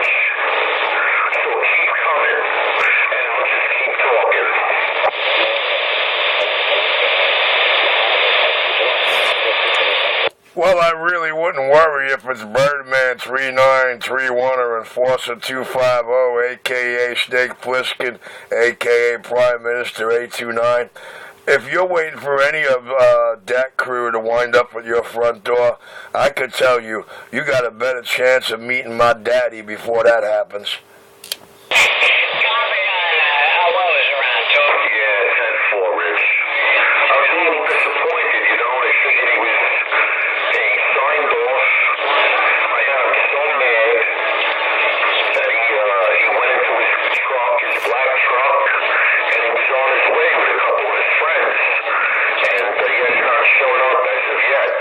Rich. So keep coming, and I'll just keep talking. Well, I really wouldn't worry if it's Birdman 3931 or Enforcer 250, a.k.a. Snake Plissken, a.k.a. Prime Minister 829. If you're waiting for any of that crew to wind up at your front door, I could tell you, you got a better chance of meeting my daddy before that happens. Copy, Will is around, too. Yeah, 10-4, Rich. I was a little disappointed, you know. I figured he signed off. I had him so mad that he went into his truck, his black truck, and he was on his way with a couple of his friends. And he has not shown up as of yet.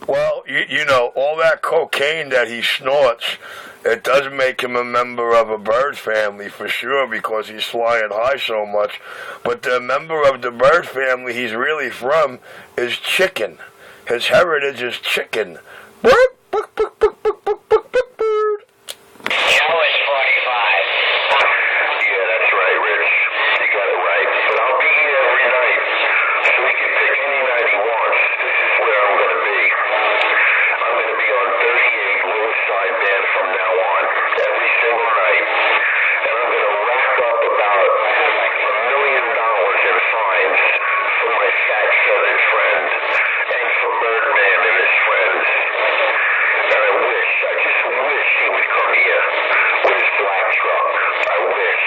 Well, you know, all that cocaine that he snorts, it does make him a member of a bird family for sure because he's flying high so much. But the member of the bird family he's really from is chicken. His heritage is chicken. Bird. Joe is 45. Yeah, that's right, Rich. You got it right. But I'll be here every night, so he can pick any night he wants. This is where I'm going to be. I'm going to be on 38 Lewis Side Band from now on, every single night. And I'm going to rack up about $1 million in fines for my fat feathered friend and for Birdman and his friends. And I just wish he would come here with his black truck. I wish.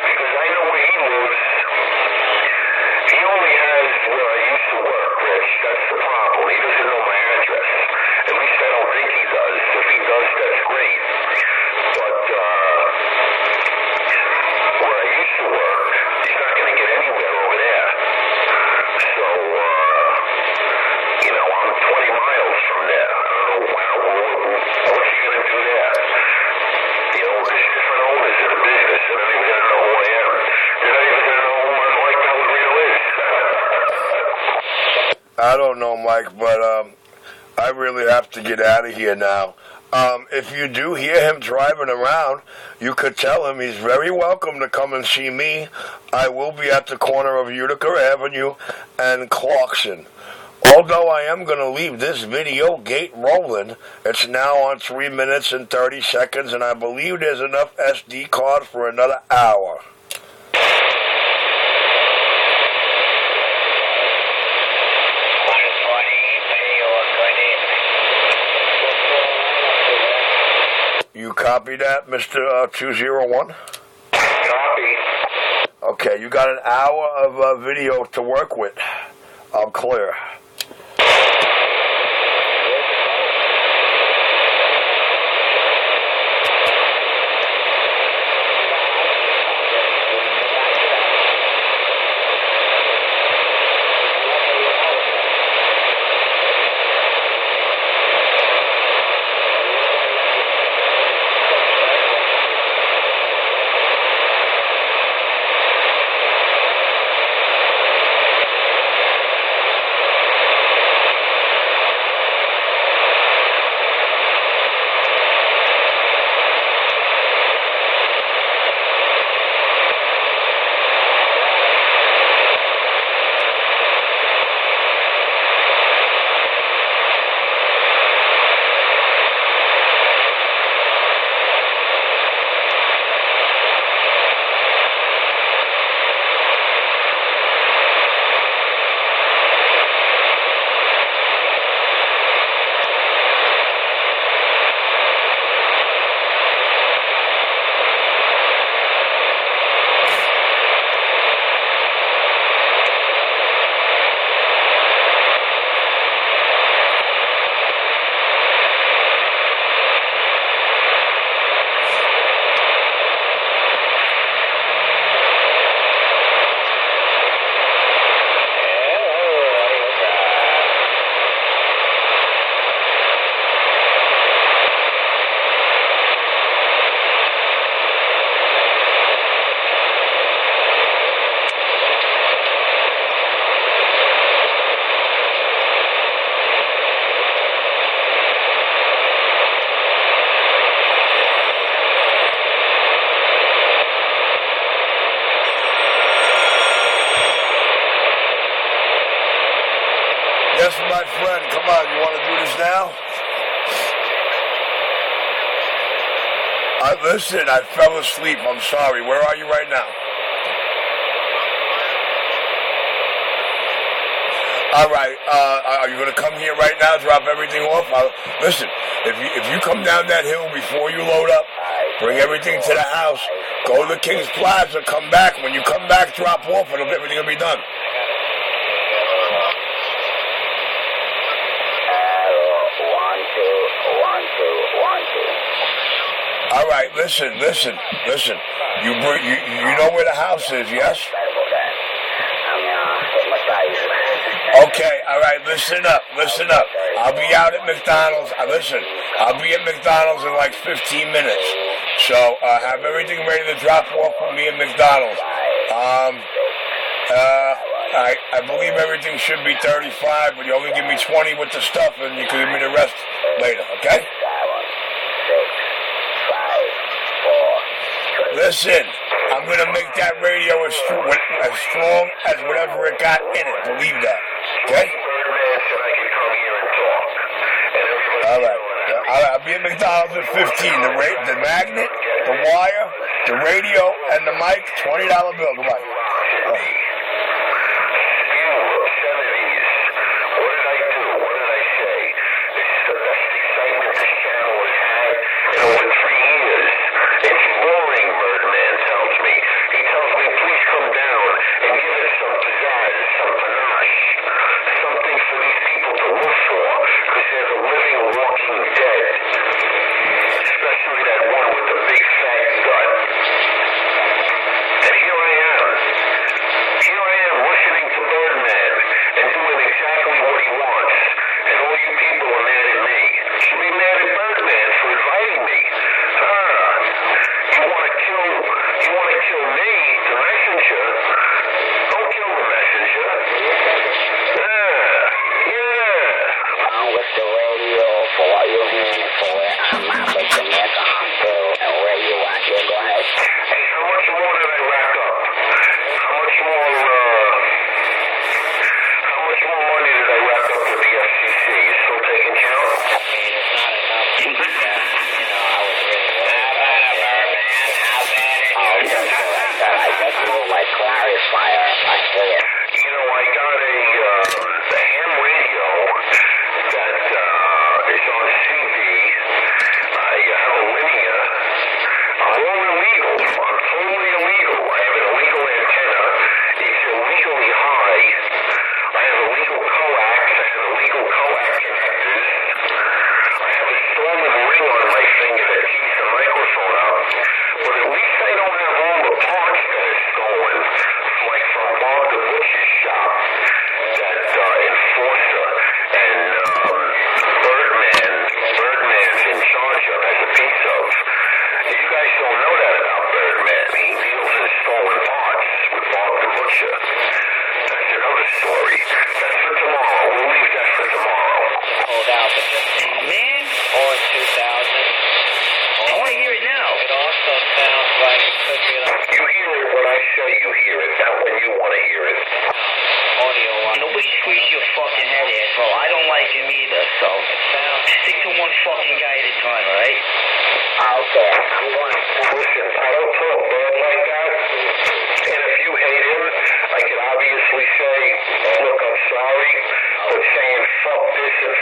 Because I know where he lives. He only has where I used to work, Rich. That's the problem. He doesn't know my address. At least I don't think he does. If he does, that's great. But where I used to work, he's not going to get anywhere over there. So, you know, I'm 20 miles from there. I don't know, what's he going to do there? You know, there's different owners of the business. They're not even going to know who I am. They're not even going to know who Mike Del Rio is. I don't know, Mike, but I really have to get out of here now. If you do hear him driving around, you could tell him he's very welcome to come and see me. I will be at the corner of Utica Avenue and Clarkson. Although I am going to leave this video gate rolling, it's now on 3 minutes and 30 seconds, and I believe there's enough SD card for another hour. You copy that, Mr. 201? Copy. Okay, you got an hour of video to work with. I'm clear. Listen, I fell asleep. I'm sorry. Where are you right now? All right. Are you going to come here right now, drop everything off? Listen, if you come down that hill before you load up, bring everything to the house, go to the King's Plaza, come back. When you come back, drop off, and everything will be done. All right, listen. You know where the house is, yes? Okay, all right, listen up. I'll be out at McDonald's. I'll be at McDonald's in like 15 minutes. So have everything ready to drop off for me at McDonald's. I believe everything should be 35, but you only give me 20 with the stuff, and you can give me the rest later, okay? Listen, I'm going to make that radio as strong as whatever it got in it. Believe that. Okay? All right. I'll be at McDonald's at 15. The magnet, the wire, the radio, and the mic, $20 bill. Goodbye. Say, look, I'm sorry, but saying fuck this and